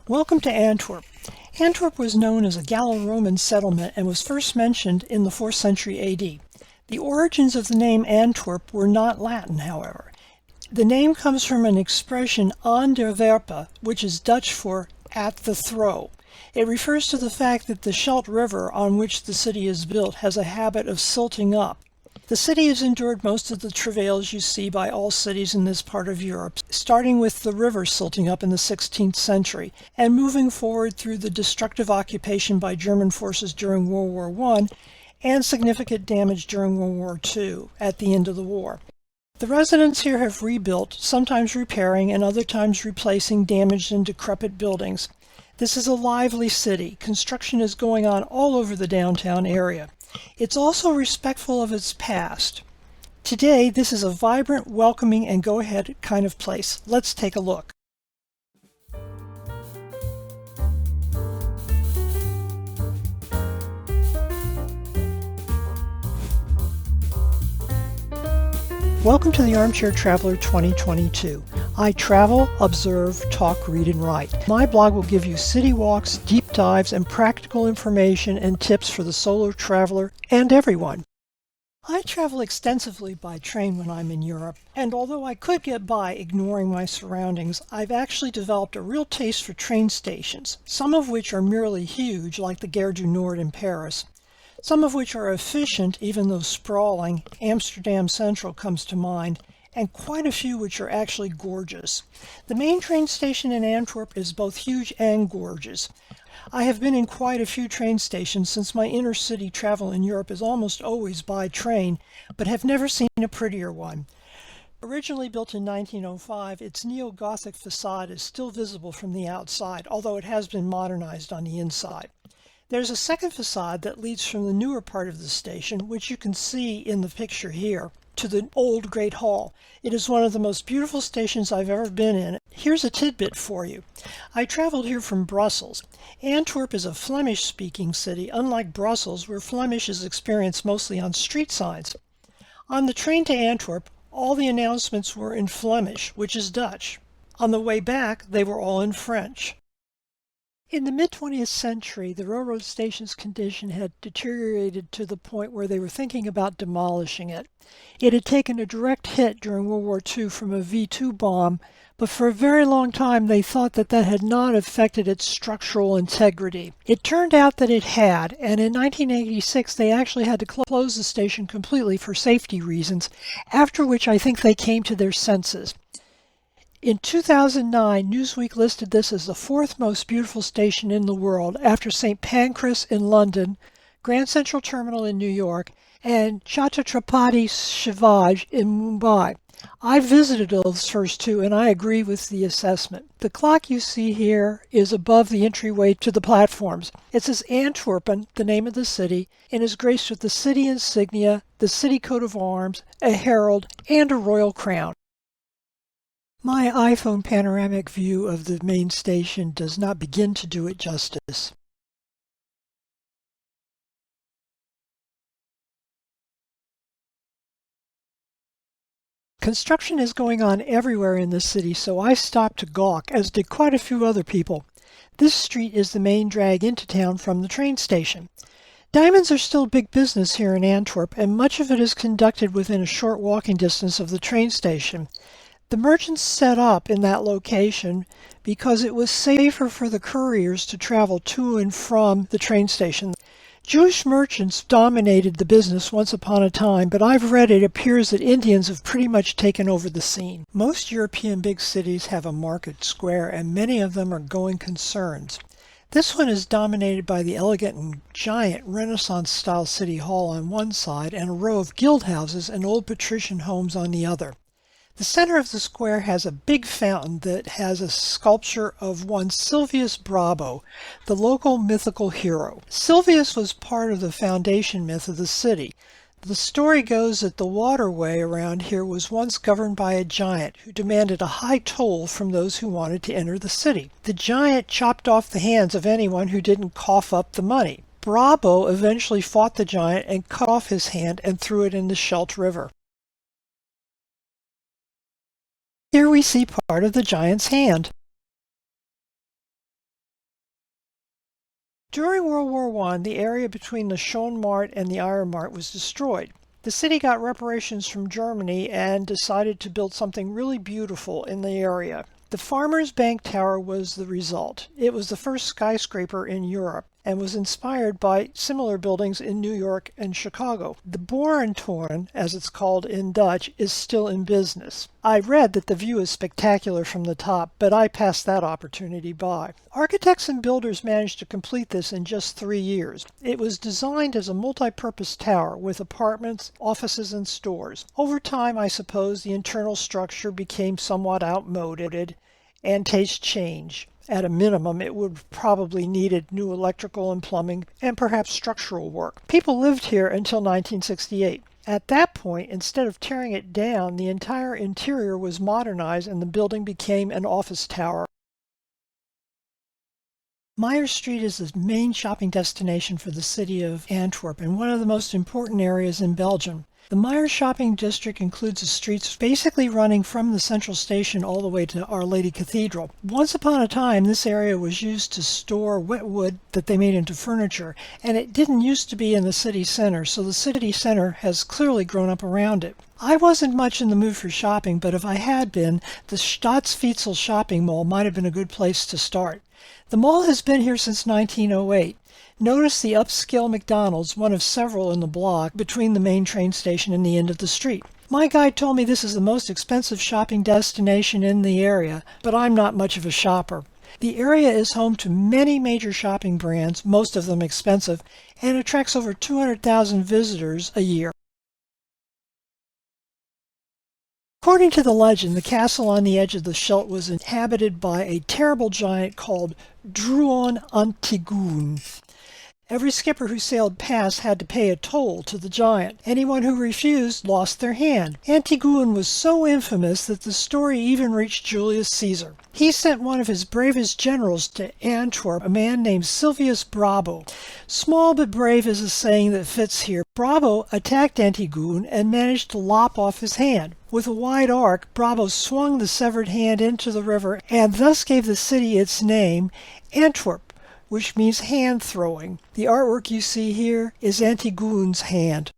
Welcome to Antwerp. Antwerp was known as a Gallo-Roman settlement and was first mentioned in the 4th century AD. The origins of the name Antwerp were not Latin, however. The name comes from an expression aan der werpe, which is Dutch for at the throw. It refers to the fact that the Scheldt River on which the city is built has a habit of silting up. The city has endured most of the travails you see by all cities in this part of Europe, starting with the river silting up in the 16th century and moving forward through the destructive occupation by German forces during World War I and significant damage during World War II at the end of the war. The residents here have rebuilt, sometimes repairing and other times replacing damaged and decrepit buildings. This is a lively city. Construction is going on all over the downtown area. It's also respectful of its past. Today, this is a vibrant, welcoming, and go-ahead kind of place. Let's take a look. Welcome to the Armchair Traveler 2022. I travel, observe, talk, read, and write. My blog will give you city walks, deep dives, and practical information and tips for the solo traveler and everyone. I travel extensively by train when I'm in Europe, and although I could get by ignoring my surroundings, I've actually developed a real taste for train stations, some of which are merely huge, like the Gare du Nord in Paris. Some of which are efficient, even though sprawling. Amsterdam Central comes to mind, and quite a few which are actually gorgeous. The main train station in Antwerp is both huge and gorgeous. I have been in quite a few train stations since my inner-city travel in Europe is almost always by train, but have never seen a prettier one. Originally built in 1905, its neo-Gothic facade is still visible from the outside, although it has been modernized on the inside. There's a second facade that leads from the newer part of the station, which you can see in the picture here, to the old Great Hall. It is one of the most beautiful stations I've ever been in. Here's a tidbit for you. I traveled here from Brussels. Antwerp is a Flemish-speaking city, unlike Brussels, where Flemish is experienced mostly on street signs. On the train to Antwerp, all the announcements were in Flemish, which is Dutch. On the way back, they were all in French. In the mid-20th century, the railroad station's condition had deteriorated to the point where they were thinking about demolishing it. It had taken a direct hit during World War II from a V-2 bomb, but for a very long time they thought that had not affected its structural integrity. It turned out that it had, and in 1986 they actually had to close the station completely for safety reasons, after which I think they came to their senses. In 2009, Newsweek listed this as the 4th most beautiful station in the world after St. Pancras in London, Grand Central Terminal in New York, and Chhatrapati Shivaji in Mumbai. I visited those first two and I agree with the assessment. The clock you see here is above the entryway to the platforms. It says Antwerpen, the name of the city, and is graced with the city insignia, the city coat of arms, a herald, and a royal crown. My iPhone panoramic view of the main station does not begin to do it justice. Construction is going on everywhere in the city, so I stopped to gawk, as did quite a few other people. This street is the main drag into town from the train station. Diamonds are still big business here in Antwerp, and much of it is conducted within a short walking distance of the train station. The merchants set up in that location because it was safer for the couriers to travel to and from the train station. Jewish merchants dominated the business once upon a time, but I've read it appears that Indians have pretty much taken over the scene. Most European big cities have a market square, and many of them are going concerns. This one is dominated by the elegant and giant Renaissance-style City Hall on one side and a row of guild houses and old patrician homes on the other. The center of the square has a big fountain that has a sculpture of one Silvius Brabo, the local mythical hero. Silvius was part of the foundation myth of the city. The story goes that the waterway around here was once governed by a giant who demanded a high toll from those who wanted to enter the city. The giant chopped off the hands of anyone who didn't cough up the money. Brabo eventually fought the giant and cut off his hand and threw it in the Scheldt River. Here we see part of the giant's hand. During World War I, the area between the Schonmarkt and the Eiermarkt was destroyed. The city got reparations from Germany and decided to build something really beautiful in the area. The Farmers Bank Tower was the result. It was the first skyscraper in Europe and was inspired by similar buildings in New York and Chicago. The Boerentoren, as it's called in Dutch, is still in business. I read that the view is spectacular from the top, but I passed that opportunity by. Architects and builders managed to complete this in just 3 years. It was designed as a multi-purpose tower with apartments, offices, and stores. Over time, I suppose, the internal structure became somewhat outmoded and tastes change. At a minimum, it would probably needed new electrical and plumbing and perhaps structural work. People lived here until 1968. At that point, instead of tearing it down, the entire interior was modernized and the building became an office tower. Meyer Street is the main shopping destination for the city of Antwerp and one of the most important areas in Belgium. The Meyer shopping district includes the streets basically running from the central station all the way to Our Lady Cathedral. Once upon a time, this area was used to store wet wood that they made into furniture, and it didn't used to be in the city center, so the city center has clearly grown up around it. I wasn't much in the mood for shopping, but if I had been, the Staatsfietsel shopping mall might have been a good place to start. The mall has been here since 1908. Notice the upscale McDonald's, one of several in the block, between the main train station and the end of the street. My guide told me this is the most expensive shopping destination in the area, but I'm not much of a shopper. The area is home to many major shopping brands, most of them expensive, and attracts over 200,000 visitors a year. According to the legend, the castle on the edge of the Scheldt was inhabited by a terrible giant called Druon Antigoon. Every skipper who sailed past had to pay a toll to the giant. Anyone who refused lost their hand. Antigoon was so infamous that the story even reached Julius Caesar. He sent one of his bravest generals to Antwerp, a man named Silvius Brabo. Small but brave is a saying that fits here. Brabo attacked Antigoon and managed to lop off his hand. With a wide arc, Brabo swung the severed hand into the river and thus gave the city its name, Antwerp, which means hand throwing. The artwork you see here is Antigoon's hand.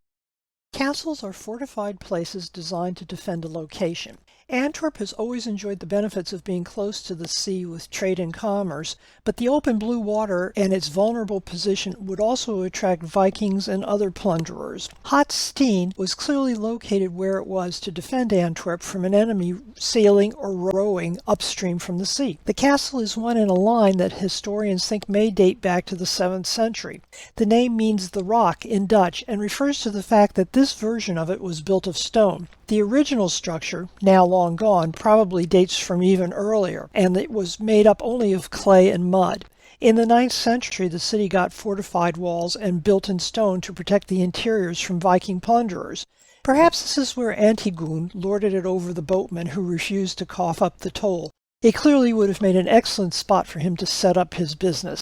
Castles are fortified places designed to defend a location. Antwerp has always enjoyed the benefits of being close to the sea with trade and commerce, but the open blue water and its vulnerable position would also attract Vikings and other plunderers. Hotstein was clearly located where it was to defend Antwerp from an enemy sailing or rowing upstream from the sea. The castle is one in a line that historians think may date back to the 7th century. The name means the rock in Dutch and refers to the fact that this version of it was built of stone. The original structure, now long gone, probably dates from even earlier, and it was made up only of clay and mud. In the 9th century, the city got fortified walls and built in stone to protect the interiors from Viking plunderers. Perhaps this is where Antigoon lorded it over the boatmen who refused to cough up the toll. It clearly would have made an excellent spot for him to set up his business.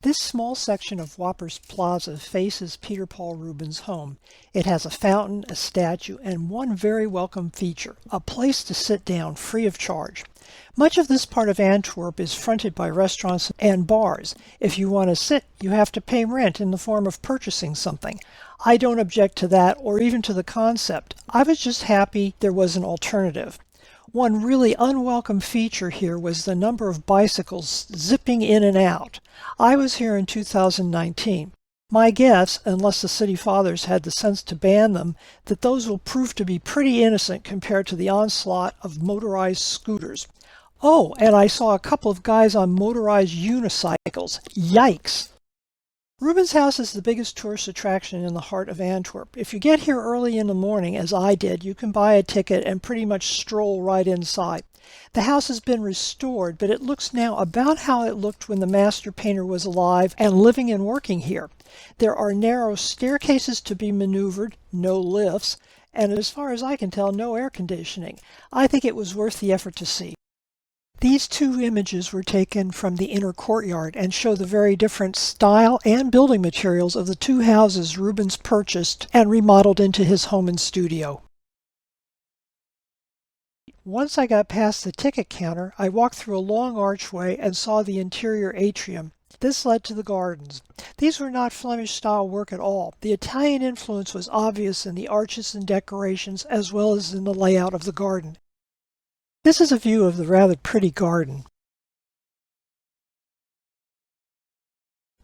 This small section of Wapers Plaza faces Peter Paul Ruben's home. It has a fountain, a statue, and one very welcome feature, a place to sit down free of charge. Much of this part of Antwerp is fronted by restaurants and bars. If you want to sit, you have to pay rent in the form of purchasing something. I don't object to that or even to the concept. I was just happy there was an alternative. One really unwelcome feature here was the number of bicycles zipping in and out. I was here in 2019. My guess, unless the city fathers had the sense to ban them, that those will prove to be pretty innocent compared to the onslaught of motorized scooters. Oh, and I saw a couple of guys on motorized unicycles. Yikes! Ruben's house is the biggest tourist attraction in the heart of Antwerp. If you get here early in the morning, as I did, you can buy a ticket and pretty much stroll right inside. The house has been restored, but it looks now about how it looked when the master painter was alive and living and working here. There are narrow staircases to be maneuvered, no lifts, and as far as I can tell, no air conditioning. I think it was worth the effort to see. These two images were taken from the inner courtyard and show the very different style and building materials of the two houses Rubens purchased and remodeled into his home and studio. Once I got past the ticket counter, I walked through a long archway and saw the interior atrium. This led to the gardens. These were not Flemish-style work at all. The Italian influence was obvious in the arches and decorations as well as in the layout of the garden. This is a view of the rather pretty garden.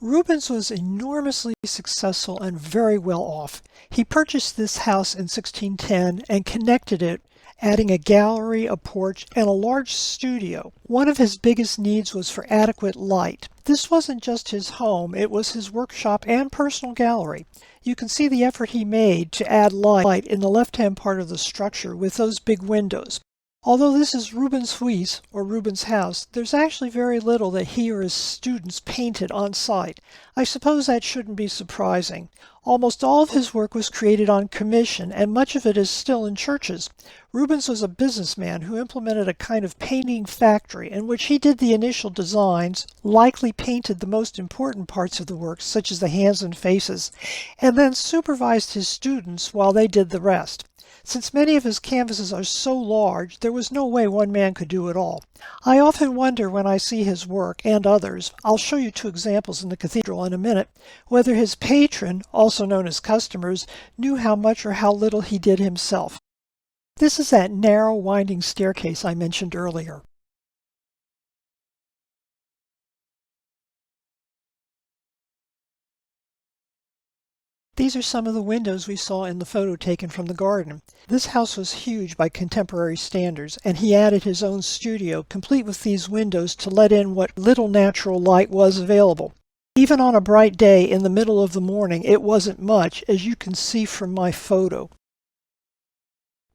Rubens was enormously successful and very well off. He purchased this house in 1610 and connected it, adding a gallery, a porch, and a large studio. One of his biggest needs was for adequate light. This wasn't just his home, it was his workshop and personal gallery. You can see the effort he made to add light in the left-hand part of the structure with those big windows. Although this is Rubens' Huis, or Rubens' house, there's actually very little that he or his students painted on site. I suppose that shouldn't be surprising. Almost all of his work was created on commission, and much of it is still in churches. Rubens was a businessman who implemented a kind of painting factory in which he did the initial designs, likely painted the most important parts of the work, such as the hands and faces, and then supervised his students while they did the rest. Since many of his canvases are so large, there was no way one man could do it all. I often wonder when I see his work, and others, I'll show you two examples in the cathedral in a minute, whether his patron, also known as customers, knew how much or how little he did himself. This is that narrow, winding staircase I mentioned earlier. These are some of the windows we saw in the photo taken from the garden. This house was huge by contemporary standards, and he added his own studio, complete with these windows to let in what little natural light was available. Even on a bright day in the middle of the morning, it wasn't much, as you can see from my photo.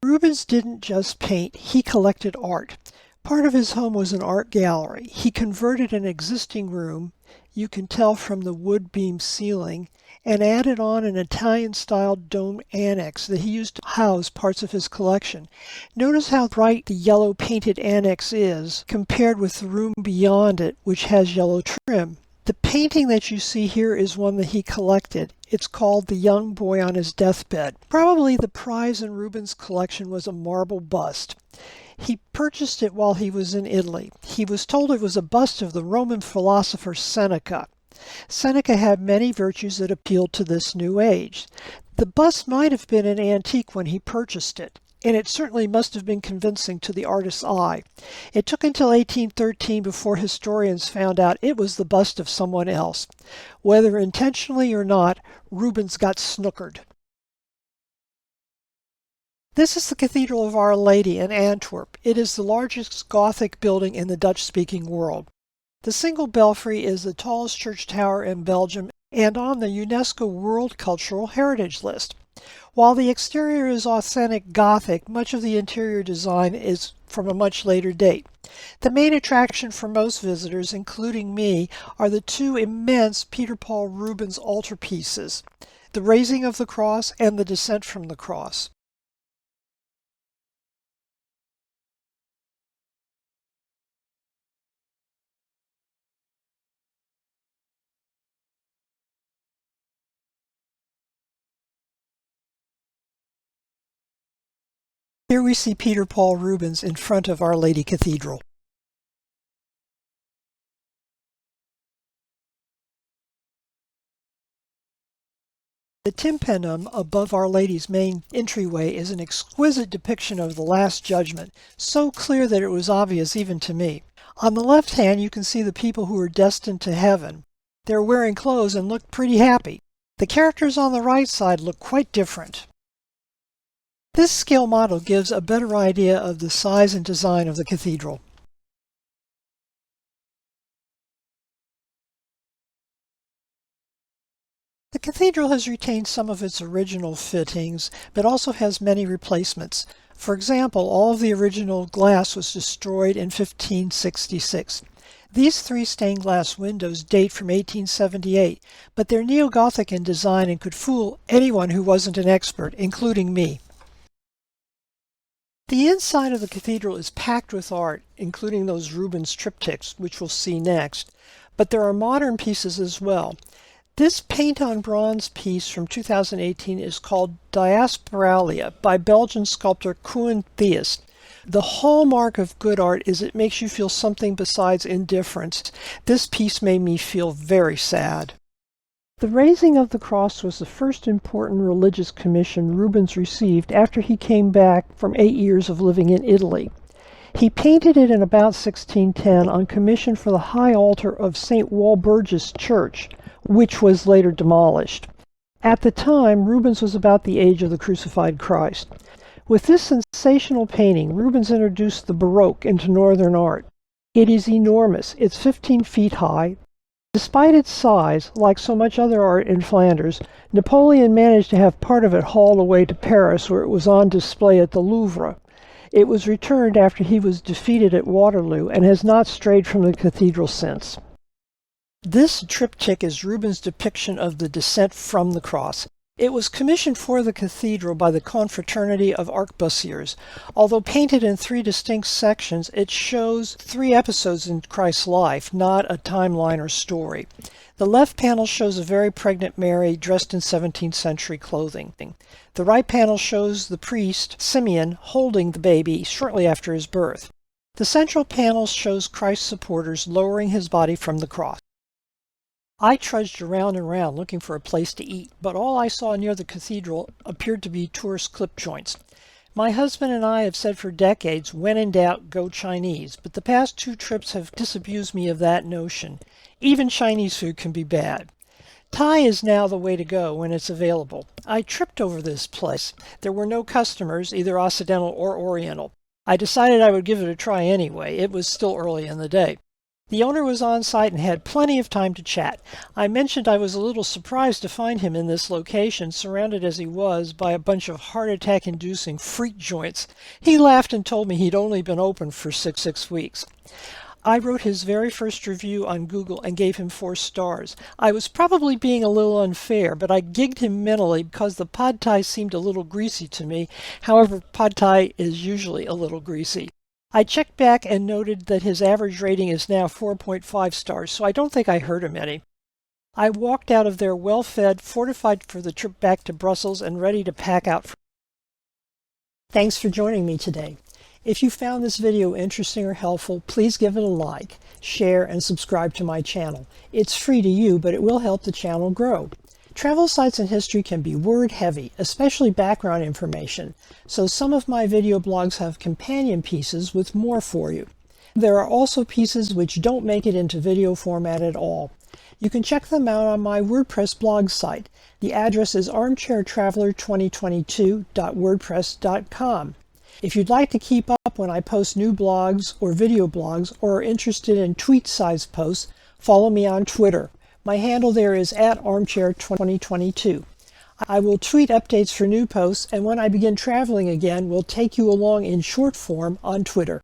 Rubens didn't just paint, he collected art. Part of his home was an art gallery. He converted an existing room, you can tell from the wood beam ceiling, and added on an Italian-style dome annex that he used to house parts of his collection. Notice how bright the yellow painted annex is compared with the room beyond it, which has yellow trim. The painting that you see here is one that he collected. It's called The Young Boy on His Deathbed. Probably the prize in Rubens' collection was a marble bust. He purchased it while he was in Italy. He was told it was a bust of the Roman philosopher Seneca. Seneca had many virtues that appealed to this new age. The bust might have been an antique when he purchased it, and it certainly must have been convincing to the artist's eye. It took until 1813 before historians found out it was the bust of someone else. Whether intentionally or not, Rubens got snookered. This is the Cathedral of Our Lady in Antwerp. It is the largest Gothic building in the Dutch-speaking world. The single belfry is the tallest church tower in Belgium and on the UNESCO World Cultural Heritage List. While the exterior is authentic Gothic, much of the interior design is from a much later date. The main attraction for most visitors, including me, are the two immense Paul Ruben's altarpieces, the Raising of the Cross and the Descent from the Cross. Here we see Paul Rubens in front of Our Lady Cathedral. The tympanum above Our Lady's main entryway is an exquisite depiction of the Last Judgment, so clear that it was obvious even to me. On the left hand you can see the people who are destined to heaven. They're wearing clothes and look pretty happy. The characters on the right side look quite different. This scale model gives a better idea of the size and design of the cathedral. The cathedral has retained some of its original fittings, but also has many replacements. For example, all of the original glass was destroyed in 1566. These three stained glass windows date from 1878, but they're neo-Gothic in design and could fool anyone who wasn't an expert, including me. The inside of the cathedral is packed with art, including those Rubens triptychs, which we'll see next, but there are modern pieces as well. This paint-on-bronze piece from 2018 is called Diasporalia by Belgian sculptor Koen Theus. The hallmark of good art is it makes you feel something besides indifference. This piece made me feel very sad. The raising of the cross was the first important religious commission Rubens received after he came back from 8 years of living in Italy. He painted it in about 1610 on commission for the high altar of St. Walburgis Church, which was later demolished. At the time, Rubens was about the age of the crucified Christ. With this sensational painting, Rubens introduced the Baroque into northern art. It is enormous. It's 15 feet high. Despite its size, like so much other art in Flanders, Napoleon managed to have part of it hauled away to Paris, where it was on display at the Louvre. It was returned after he was defeated at Waterloo and has not strayed from the cathedral since. This triptych is Rubens' depiction of the descent from the cross. It was commissioned for the cathedral by the Confraternity of Arquebusiers. Although painted in 3 distinct sections, it shows 3 episodes in Christ's life, not a timeline or story. The left panel shows a very pregnant Mary dressed in 17th century clothing. The right panel shows the priest, Simeon, holding the baby shortly after his birth. The central panel shows Christ's supporters lowering his body from the cross. I trudged around and around looking for a place to eat, but all I saw near the cathedral appeared to be tourist clip joints. My husband and I have said for decades, when in doubt, go Chinese, but the past 2 trips have disabused me of that notion. Even Chinese food can be bad. Thai is now the way to go when it's available. I tripped over this place. There were no customers, either Occidental or Oriental. I decided I would give it a try anyway. It was still early in the day. The owner was on site and had plenty of time to chat. I mentioned I was a little surprised to find him in this location, surrounded as he was by a bunch of heart attack-inducing freak joints. He laughed and told me he'd only been open for six weeks. I wrote his very first review on Google and gave him 4 stars. I was probably being a little unfair, but I gigged him mentally because the pad thai seemed a little greasy to me. However, pad thai is usually a little greasy. I checked back and noted that his average rating is now 4.5 stars, so I don't think I hurt him any. I walked out of there well-fed, fortified for the trip back to Brussels, and ready to pack out. Thanks for joining me today. If you found this video interesting or helpful, please give it a like, share, and subscribe to my channel. It's free to you, but it will help the channel grow. Travel sites and history can be word-heavy, especially background information, so some of my video blogs have companion pieces with more for you. There are also pieces which don't make it into video format at all. You can check them out on my WordPress blog site. The address is armchairtraveler2022.wordpress.com. If you'd like to keep up when I post new blogs or video blogs, or are interested in tweet-sized posts, follow me on Twitter. My handle there is @armchair2022. I will tweet updates for new posts, and when I begin traveling again, will take you along in short form on Twitter.